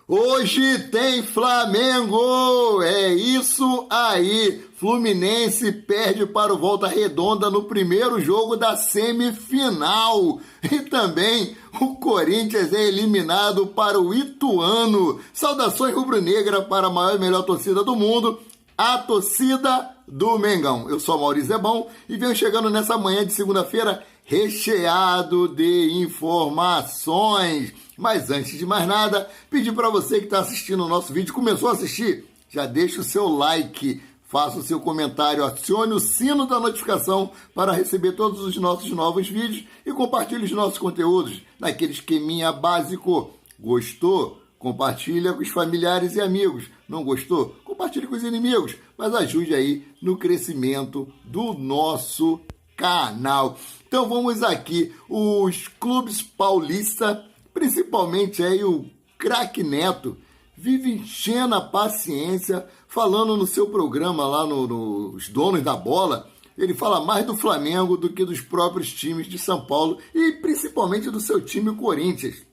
Hoje tem Flamengo! É isso aí! Fluminense perde para o Volta Redonda no primeiro jogo da semifinal. E também o Corinthians é eliminado para o Ituano. Saudações rubro-negra para a maior e melhor torcida do mundo, a torcida do Mengão. Eu sou a Maurício Zebão e venho chegando nessa manhã de segunda-feira recheado de informações. Mas antes de mais nada, pedir para você que está assistindo o nosso vídeo, começou a assistir, já deixa o seu like, faça o seu comentário, acione o sino da notificação para receber todos os nossos novos vídeos e compartilhe os nossos conteúdos naquele esqueminha básico. Gostou? Compartilha com os familiares e amigos. Não gostou? Compartilhe com os inimigos, mas ajude aí no crescimento do nosso canal. Então vamos aqui, os clubes paulistas, principalmente aí o craque Neto, vive enchendo a paciência, falando no seu programa lá nos Donos da Bola. Ele fala mais do Flamengo do que dos próprios times de São Paulo e principalmente do seu time, o Corinthians.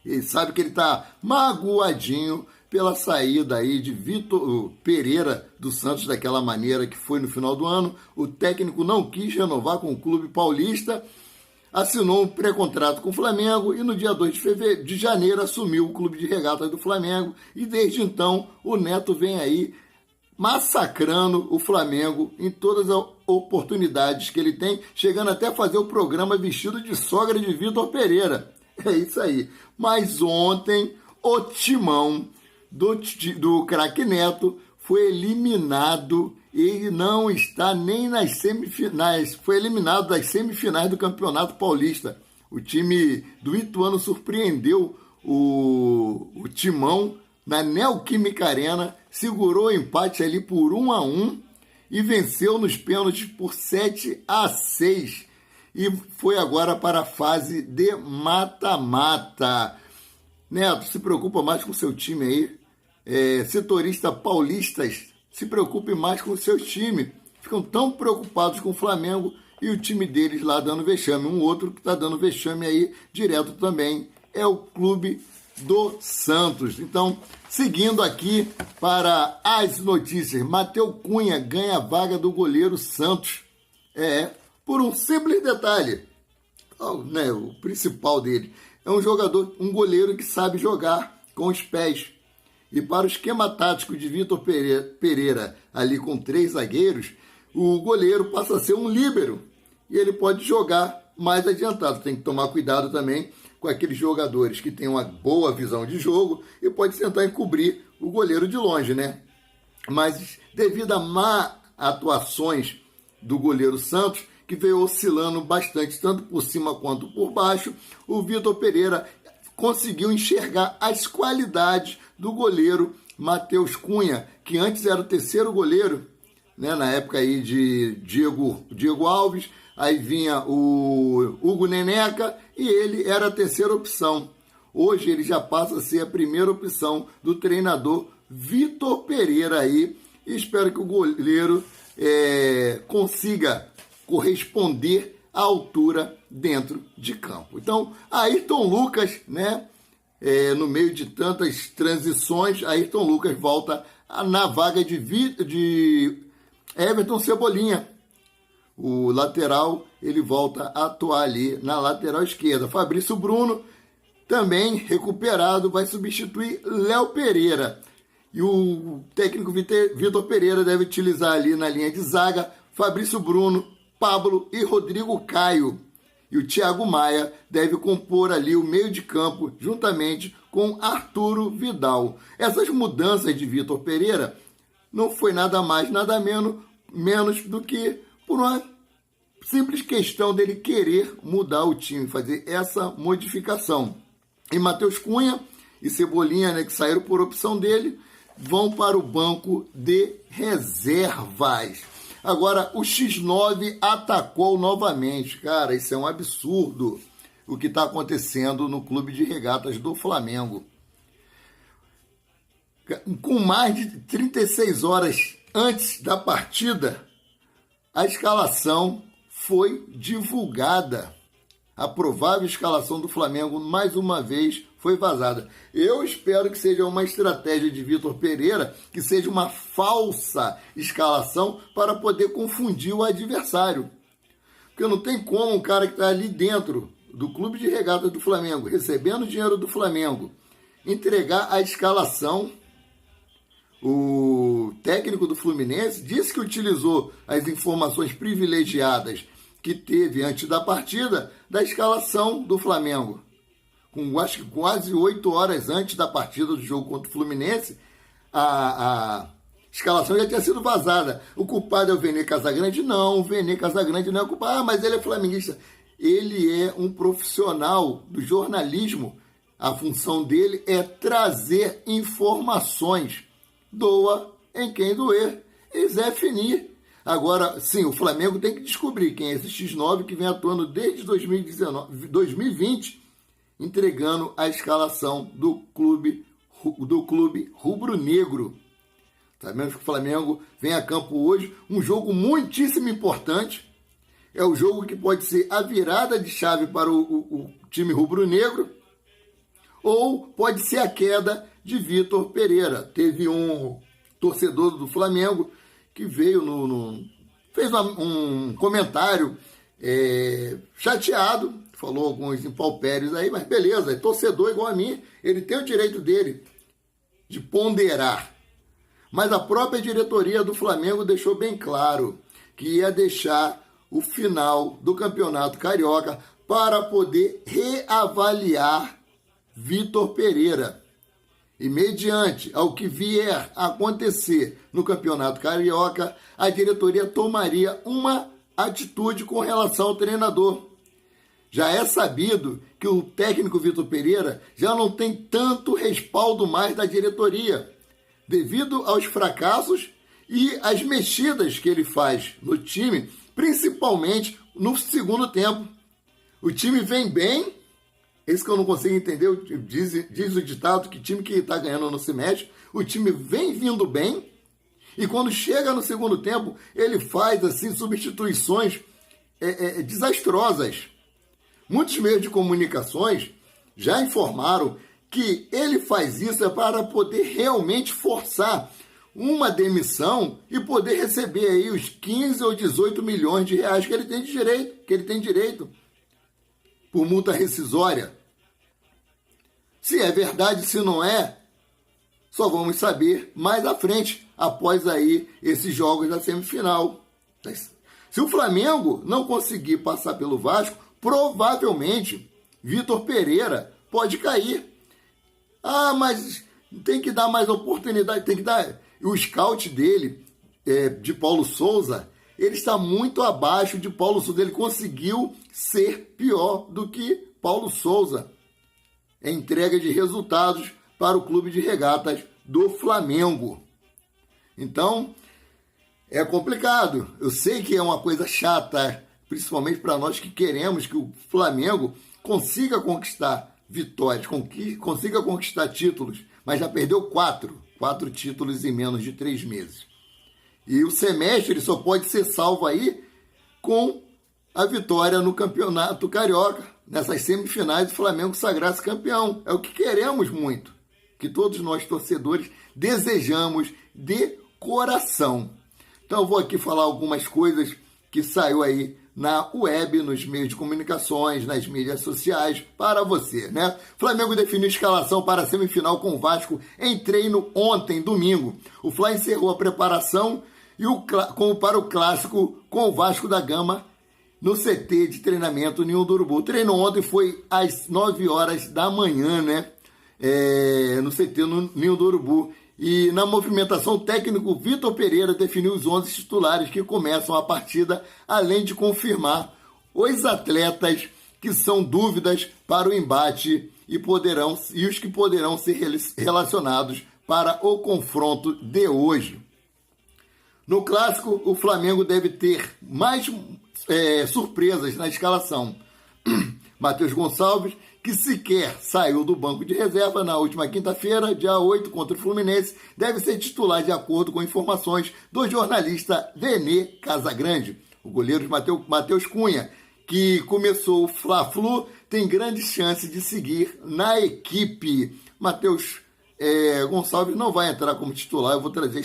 Ele sabe que ele está magoadinho pela saída aí de Vitor Pereira do Santos daquela maneira que foi no final do ano. O técnico não quis renovar com o clube paulista, assinou um pré-contrato com o Flamengo e no dia 2 de janeiro assumiu o clube de regatas do Flamengo. E desde então o Neto vem aí massacrando o Flamengo em todas as oportunidades que ele tem, chegando até a fazer o programa vestido de sogra de Vitor Pereira. É isso aí. Mas ontem o timão do craque Neto foi eliminado e não está nem nas semifinais. Foi eliminado das semifinais do Campeonato Paulista. O time do Ituano surpreendeu o timão na Neoquímica Arena, segurou o empate ali por 1-1 e venceu nos pênaltis por 7-6. E foi agora para a fase de mata-mata. Neto, se preocupa mais com o seu time aí. Setorista paulistas, se preocupe mais com o seu time. Ficam tão preocupados com o Flamengo e o time deles lá dando vexame. Um outro que está dando vexame aí direto também é o Clube do Santos. Então, seguindo aqui para as notícias. Matheus Cunha ganha a vaga do goleiro Santos. Por um simples detalhe. O principal dele. É um jogador, um goleiro que sabe jogar com os pés. E para o esquema tático de Vitor Pereira, ali com 3 zagueiros, o goleiro passa a ser um líbero. E ele pode jogar mais adiantado. Tem que tomar cuidado também com aqueles jogadores que têm uma boa visão de jogo e pode tentar encobrir o goleiro de longe, né? Mas devido a má atuações do goleiro Santos, que veio oscilando bastante, tanto por cima quanto por baixo, o Vitor Pereira conseguiu enxergar as qualidades do goleiro Matheus Cunha, que antes era o terceiro goleiro, né, na época aí de Diego Alves, aí vinha o Hugo Neneca e ele era a terceira opção. Hoje ele já passa a ser a primeira opção do treinador Vitor Pereira aí, e espero que o goleiro consiga corresponder à altura dentro de campo. Então, Ayrton Lucas, né, no meio de tantas transições, Ayrton Lucas volta na vaga de Everton Cebolinha. O lateral, ele volta a atuar ali na lateral esquerda. Fabrício Bruno, também recuperado, vai substituir Léo Pereira. E o técnico Vitor Pereira deve utilizar ali na linha de zaga Fabrício Bruno, Pablo e Rodrigo Caio. E o Thiago Maia deve compor ali o meio de campo juntamente com Arturo Vidal. Essas mudanças de Vitor Pereira não foi nada mais, nada menos do que por uma simples questão dele querer mudar o time, fazer essa modificação. E Matheus Cunha e Cebolinha, né, que saíram por opção dele, vão para o banco de reservas. Agora, o X9 atacou novamente. Cara, isso é um absurdo o que está acontecendo no Clube de Regatas do Flamengo. Com mais de 36 horas antes da partida, a escalação foi divulgada. A provável escalação do Flamengo, mais uma vez, foi vazada. Eu espero que seja uma estratégia de Vitor Pereira, que seja uma falsa escalação para poder confundir o adversário. Porque não tem como um cara que está ali dentro do clube de regatas do Flamengo, recebendo dinheiro do Flamengo, entregar a escalação. O técnico do Fluminense disse que utilizou as informações privilegiadas que teve antes da partida da escalação do Flamengo. Acho que quase 8 horas antes da partida do jogo contra o Fluminense, a escalação já tinha sido vazada. O culpado é o Vene Casagrande? Não, o Vene Casagrande não é o culpado. Ah, mas ele é flamenguista. Ele é um profissional do jornalismo. A função dele é trazer informações. Doa em quem doer e Zé Fini. Agora, sim, o Flamengo tem que descobrir quem é esse X9 que vem atuando desde 2020, entregando a escalação do clube rubro-negro. Sabemos que o Flamengo vem a campo hoje, um jogo muitíssimo importante. É o jogo que pode ser a virada de chave para o time rubro-negro, ou pode ser a queda de Vitor Pereira. Teve um torcedor do Flamengo que veio fez um comentário chateado, falou alguns impalpérios aí, mas beleza, é torcedor igual a mim, ele tem o direito dele de ponderar. Mas a própria diretoria do Flamengo deixou bem claro que ia deixar o final do Campeonato Carioca para poder reavaliar Vitor Pereira. E mediante ao que vier a acontecer no Campeonato Carioca, a diretoria tomaria uma atitude com relação ao treinador. Já é sabido que o técnico Vitor Pereira já não tem tanto respaldo mais da diretoria, devido aos fracassos e às mexidas que ele faz no time, principalmente no segundo tempo. O time vem bem. Esse que eu não consigo entender, diz o ditado que time que está ganhando não se mexe. O time vem vindo bem e quando chega no segundo tempo, ele faz assim substituições desastrosas. Muitos meios de comunicações já informaram que ele faz isso para poder realmente forçar uma demissão e poder receber aí os 15 ou 18 milhões de reais que ele tem direito por multa rescisória. Se é verdade, se não é, só vamos saber mais à frente, após aí esses jogos da semifinal. Se o Flamengo não conseguir passar pelo Vasco, provavelmente Vitor Pereira pode cair. Ah, mas tem que dar mais oportunidade, tem que dar. O scout dele, de Paulo Souza, ele está muito abaixo de Paulo Souza. Ele conseguiu ser pior do que Paulo Souza em entrega de resultados para o clube de regatas do Flamengo. Então, é complicado. Eu sei que é uma coisa chata, principalmente para nós que queremos que o Flamengo consiga conquistar vitórias, consiga conquistar títulos, mas já perdeu 4 títulos em menos de 3 meses. E o semestre só pode ser salvo aí com a vitória no Campeonato Carioca, nessas semifinais, o Flamengo sagrar-se campeão. É o que queremos muito, que todos nós torcedores desejamos de coração. Então eu vou aqui falar algumas coisas que saiu aí na web, nos meios de comunicações, nas mídias sociais, para você, né? Flamengo definiu escalação para a semifinal com o Vasco em treino ontem, domingo. O Fla encerrou a preparação para o clássico com o Vasco da Gama no CT de treinamento Ninho do Urubu. O treino ontem foi às 9 horas da manhã, né? No CT no Ninho do Urubu. E na movimentação, o técnico Vitor Pereira definiu os 11 titulares que começam a partida, além de confirmar os atletas que são dúvidas para o embate e os que poderão ser relacionados para o confronto de hoje. No clássico, o Flamengo deve ter mais surpresas na escalação. Matheus Gonçalves, que sequer saiu do banco de reserva na última quinta-feira, dia 8, contra o Fluminense, deve ser titular de acordo com informações do jornalista Vene Casagrande. O goleiro Matheus Cunha, que começou o Fla-Flu, tem grandes chances de seguir na equipe. Matheus Gonçalves não vai entrar como titular, eu vou trazer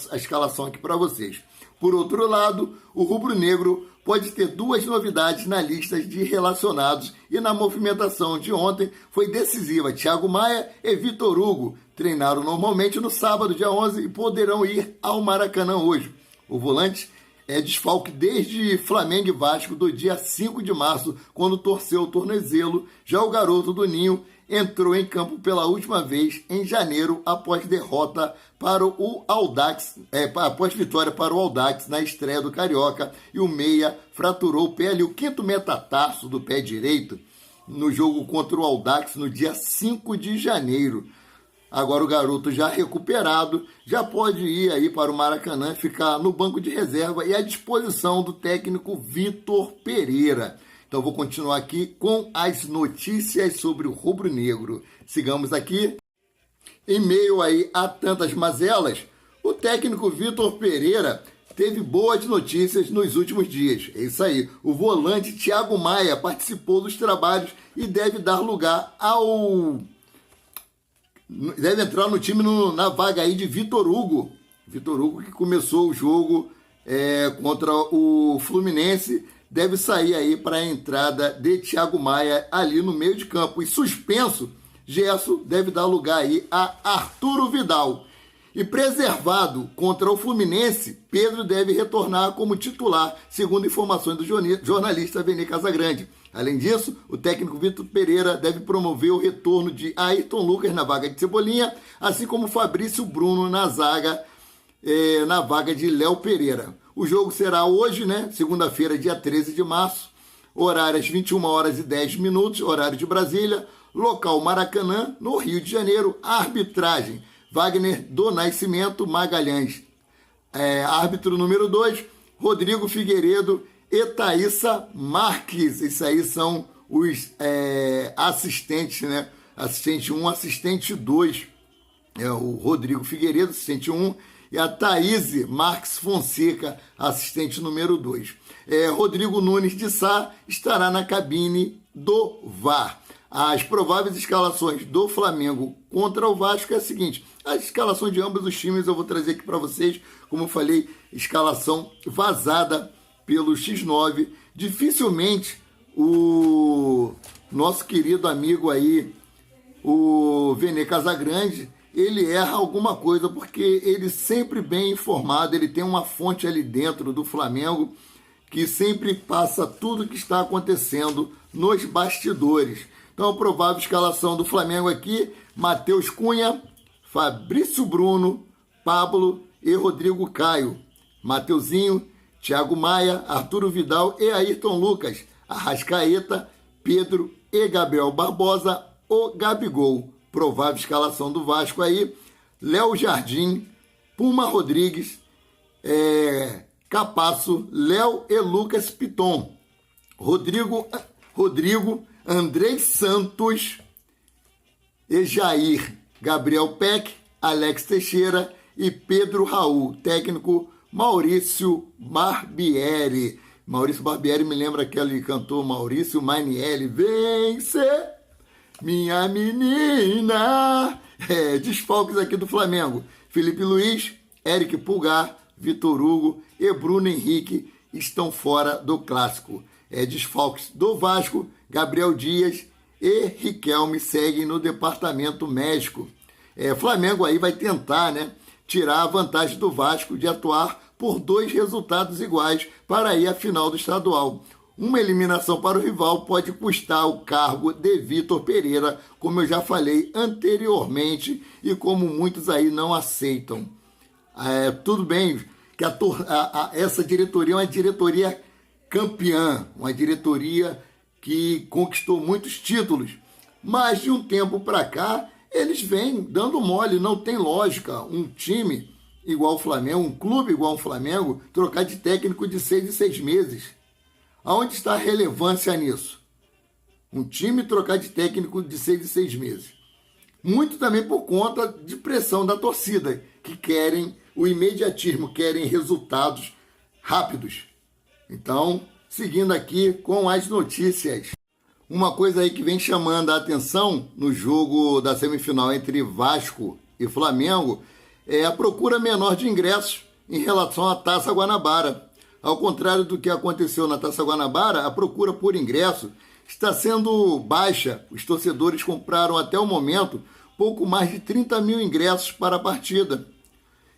a escalação aqui para vocês. Por outro lado, o rubro-negro pode ter duas novidades na lista de relacionados e na movimentação de ontem foi decisiva. Thiago Maia e Vitor Hugo treinaram normalmente no sábado, dia 11, e poderão ir ao Maracanã hoje. O volante é desfalque desde Flamengo e Vasco do dia 5 de março, quando torceu o tornozelo. Já o garoto do Ninho entrou em campo pela última vez em janeiro, após derrota para o Audax, após vitória para o Audax na estreia do Carioca, e o meia fraturou o pé ali, o quinto metatarso do pé direito, no jogo contra o Audax no dia 5 de janeiro. Agora o garoto já recuperado, já pode ir aí para o Maracanã, ficar no banco de reserva e à disposição do técnico Vitor Pereira. Então vou continuar aqui com as notícias sobre o rubro-negro. Sigamos aqui. Em meio aí a tantas mazelas, o técnico Vitor Pereira teve boas notícias nos últimos dias. É isso aí. O volante Thiago Maia participou dos trabalhos e deve dar lugar deve entrar no time na vaga aí de Vitor Hugo. Vitor Hugo, que começou o jogo contra o Fluminense, deve sair aí para a entrada de Thiago Maia ali no meio de campo. E suspenso, Gerson deve dar lugar aí a Arturo Vidal. E preservado contra o Fluminense, Pedro deve retornar como titular, segundo informações do jornalista Vene Casagrande. Além disso, o técnico Vitor Pereira deve promover o retorno de Ayrton Lucas na vaga de Cebolinha, assim como Fabrício Bruno na zaga, na vaga de Léo Pereira. O jogo será hoje, segunda-feira, dia 13 de março, horário às 21h10, horário de Brasília, local Maracanã, no Rio de Janeiro. Arbitragem: Wagner do Nascimento Magalhães. Árbitro número 2, Rodrigo Figueiredo e Thaísa Marques. Isso aí são os assistentes, Assistente 1, assistente 2. O Rodrigo Figueiredo, assistente 1, e a Thaís Marques Fonseca, assistente número 2. Rodrigo Nunes de Sá estará na cabine do VAR. As prováveis escalações do Flamengo contra o Vasco é a seguinte: a escalação de ambos os times eu vou trazer aqui para vocês, como eu falei, escalação vazada pelo X9. Dificilmente o nosso querido amigo aí, o Vene Casagrande, ele erra alguma coisa, porque ele sempre bem informado, ele tem uma fonte ali dentro do Flamengo que sempre passa tudo que está acontecendo nos bastidores. Então a provável escalação do Flamengo aqui: Matheus Cunha, Fabrício Bruno, Pablo e Rodrigo Caio. Mateuzinho, Thiago Maia, Arturo Vidal e Ayrton Lucas. Arrascaeta, Pedro e Gabriel Barbosa, o Gabigol. Provável escalação do Vasco aí: Léo Jardim, Puma Rodrigues, Capasso, Léo e Lucas Piton. Rodrigo, Andrei Santos e Jair, Gabriel Peck, Alex Teixeira e Pedro Raul. Técnico Maurício Barbieri. Maurício Barbieri me lembra aquele cantor Maurício Manielli. Vence, minha menina. Desfalques aqui do Flamengo: Felipe Luiz, Eric Pulgar, Vitor Hugo e Bruno Henrique estão fora do clássico. Desfalques do Vasco: Gabriel Dias e Riquelme seguem no departamento médico. Flamengo aí vai tentar, tirar a vantagem do Vasco de atuar por 2 resultados iguais para ir à final do estadual. Uma eliminação para o rival pode custar o cargo de Vitor Pereira, como eu já falei anteriormente, e como muitos aí não aceitam. Tudo bem que essa diretoria é uma diretoria campeã, uma diretoria que conquistou muitos títulos, mas de um tempo para cá eles vêm dando mole. Não tem lógica um time igual o Flamengo, um clube igual o Flamengo, trocar de técnico de 6 em 6 meses. Aonde está a relevância nisso? Um time trocar de técnico de 6 em 6 meses. Muito também por conta de pressão da torcida, que querem o imediatismo, querem resultados rápidos. Então, seguindo aqui com as notícias. Uma coisa aí que vem chamando a atenção no jogo da semifinal entre Vasco e Flamengo é a procura menor de ingressos em relação à Taça Guanabara. Ao contrário do que aconteceu na Taça Guanabara, a procura por ingresso está sendo baixa. Os torcedores compraram até o momento pouco mais de 30 mil ingressos para a partida.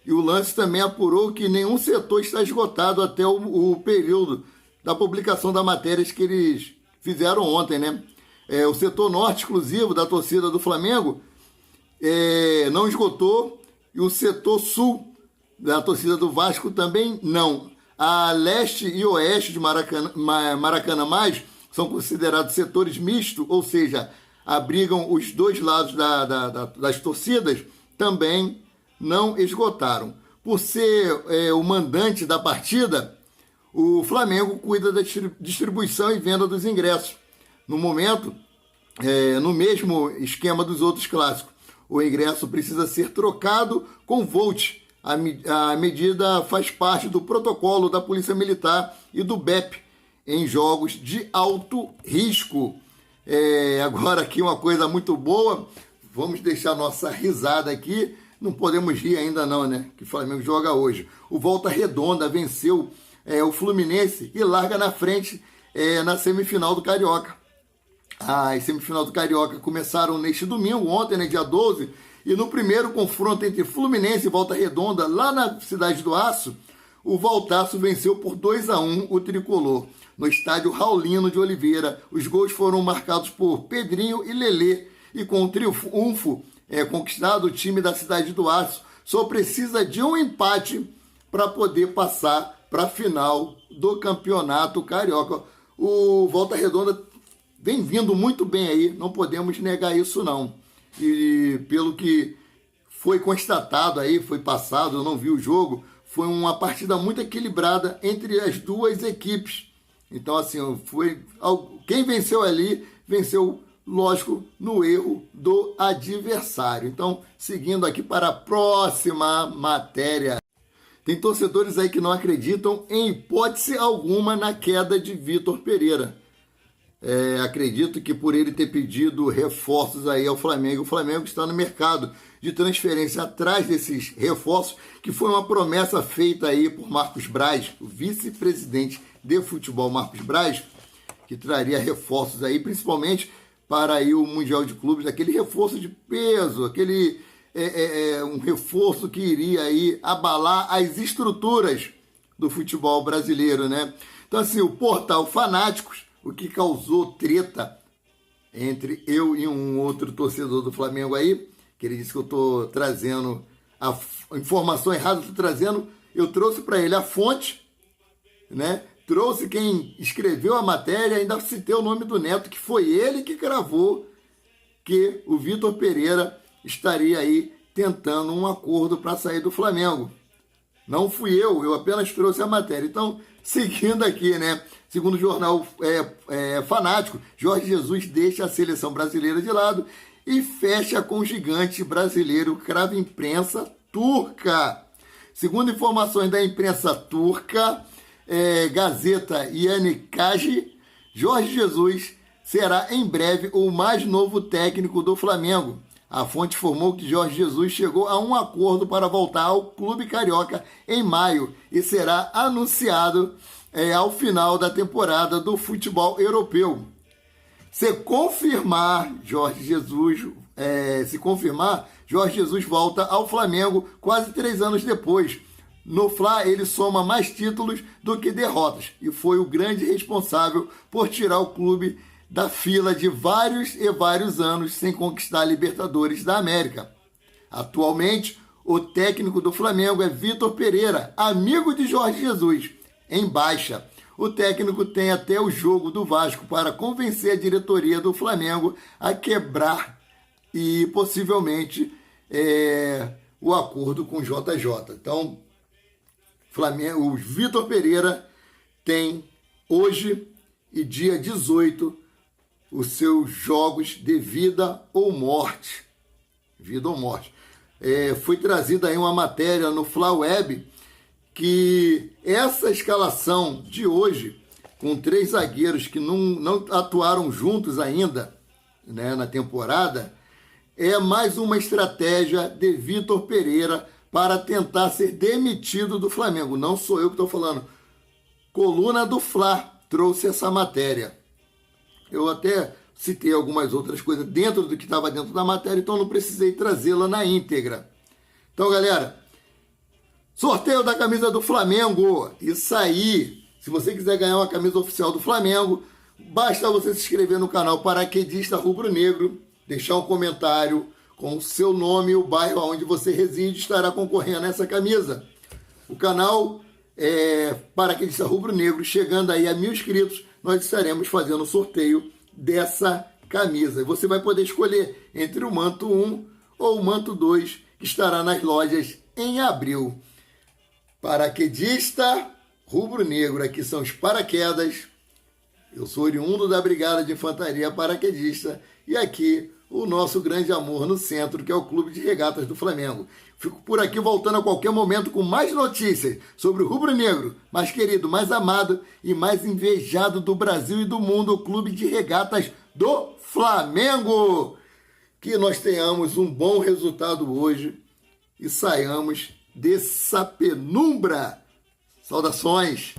E o Lance também apurou que nenhum setor está esgotado até o período da publicação da matéria que eles fizeram ontem, né? O setor norte exclusivo da torcida do Flamengo não esgotou, e o setor sul da torcida do Vasco também não. A leste e oeste de Maracanã mais são considerados setores mistos, ou seja, abrigam os dois lados das torcidas, também não esgotaram. Por ser o mandante da partida, o Flamengo cuida da distribuição e venda dos ingressos. No momento, no mesmo esquema dos outros clássicos, o ingresso precisa ser trocado com Volt. A medida faz parte do protocolo da Polícia Militar e do BEP em jogos de alto risco. Agora aqui uma coisa muito boa, vamos deixar nossa risada aqui, não podemos rir ainda não, né? Que o Flamengo joga hoje. O Volta Redonda venceu o Fluminense e larga na frente na semifinal do Carioca. As semifinais do Carioca começaram neste domingo, ontem, né, dia 12, e no primeiro confronto entre Fluminense e Volta Redonda, lá na Cidade do Aço, o Voltaço venceu por 2-1 o tricolor. No estádio Raulino de Oliveira, os gols foram marcados por Pedrinho e Lelê, e com o triunfo conquistado, o time da Cidade do Aço só precisa de um empate para poder passar para a final do Campeonato Carioca. O Volta Redonda vem vindo muito bem aí, não podemos negar isso não. E pelo que foi constatado aí, foi passado, eu não vi o jogo, foi uma partida muito equilibrada entre as duas equipes. Então, assim, quem venceu ali, venceu, lógico, no erro do adversário. Então, seguindo aqui para a próxima matéria. Tem torcedores aí que não acreditam em hipótese alguma na queda de Vitor Pereira. Acredito que por ele ter pedido reforços aí ao Flamengo, o Flamengo está no mercado de transferência atrás desses reforços, que foi uma promessa feita aí por Marcos Braz, o vice-presidente de futebol Marcos Braz, que traria reforços aí, principalmente para aí o Mundial de Clubes, aquele reforço de peso, aquele um reforço que iria aí abalar as estruturas do futebol brasileiro, né? Então, assim, o portal Fanáticos, o que causou treta entre eu e um outro torcedor do Flamengo aí, que ele disse que eu estou trazendo a informação errada, eu trouxe para ele a fonte, né? Trouxe quem escreveu a matéria, ainda citei o nome do Neto, que foi ele que gravou que o Vitor Pereira estaria aí tentando um acordo para sair do Flamengo. Não fui eu apenas trouxe a matéria. Então, seguindo aqui, né? Segundo o jornal Fanático, Jorge Jesus deixa a seleção brasileira de lado e fecha com o gigante brasileiro, crava imprensa turca. Segundo informações da imprensa turca, Gazeta Yanikagi, Jorge Jesus será em breve o mais novo técnico do Flamengo. A fonte informou que Jorge Jesus chegou a um acordo para voltar ao clube carioca em maio e será anunciado ao final da temporada do futebol europeu. Se confirmar, Jorge Jesus volta ao Flamengo quase 3 anos depois. No Fla, ele soma mais títulos do que derrotas e foi o grande responsável por tirar o clube da fila de vários e vários anos sem conquistar a Libertadores da América. Atualmente, o técnico do Flamengo é Vitor Pereira, amigo de Jorge Jesus, em baixa. O técnico tem até o jogo do Vasco para convencer a diretoria do Flamengo a quebrar e possivelmente o acordo com o JJ. Então, o Vitor Pereira tem hoje e dia 18 os seus jogos de vida ou morte. Vida ou morte. Foi trazida aí uma matéria no Fla Web que essa escalação de hoje com 3 zagueiros que não atuaram juntos ainda, né, na temporada, é mais uma estratégia de Vitor Pereira para tentar ser demitido do Flamengo. Não sou eu que estou falando. Coluna do Fla trouxe essa matéria. Eu até citei algumas outras coisas dentro do que estava dentro da matéria, então não precisei trazê-la na íntegra. Então, galera, sorteio da camisa do Flamengo. Isso aí. Se você quiser ganhar uma camisa oficial do Flamengo, basta você se inscrever no canal Paraquedista Rubro Negro, deixar um comentário com o seu nome e o bairro onde você reside, estará concorrendo a essa camisa. O canal Paraquedista Rubro Negro, chegando aí a 1000 inscritos, nós estaremos fazendo o sorteio dessa camisa. E você vai poder escolher entre o manto 1 ou o manto 2, que estará nas lojas em abril. Paraquedista Rubro Negro, aqui são os paraquedas. Eu sou oriundo da Brigada de Infantaria Paraquedista e aqui o nosso grande amor no centro, que é o Clube de Regatas do Flamengo. Fico por aqui voltando a qualquer momento com mais notícias sobre o Rubro Negro, mais querido, mais amado e mais invejado do Brasil e do mundo, o Clube de Regatas do Flamengo. Que nós tenhamos um bom resultado hoje e saiamos dessa penumbra. Saudações!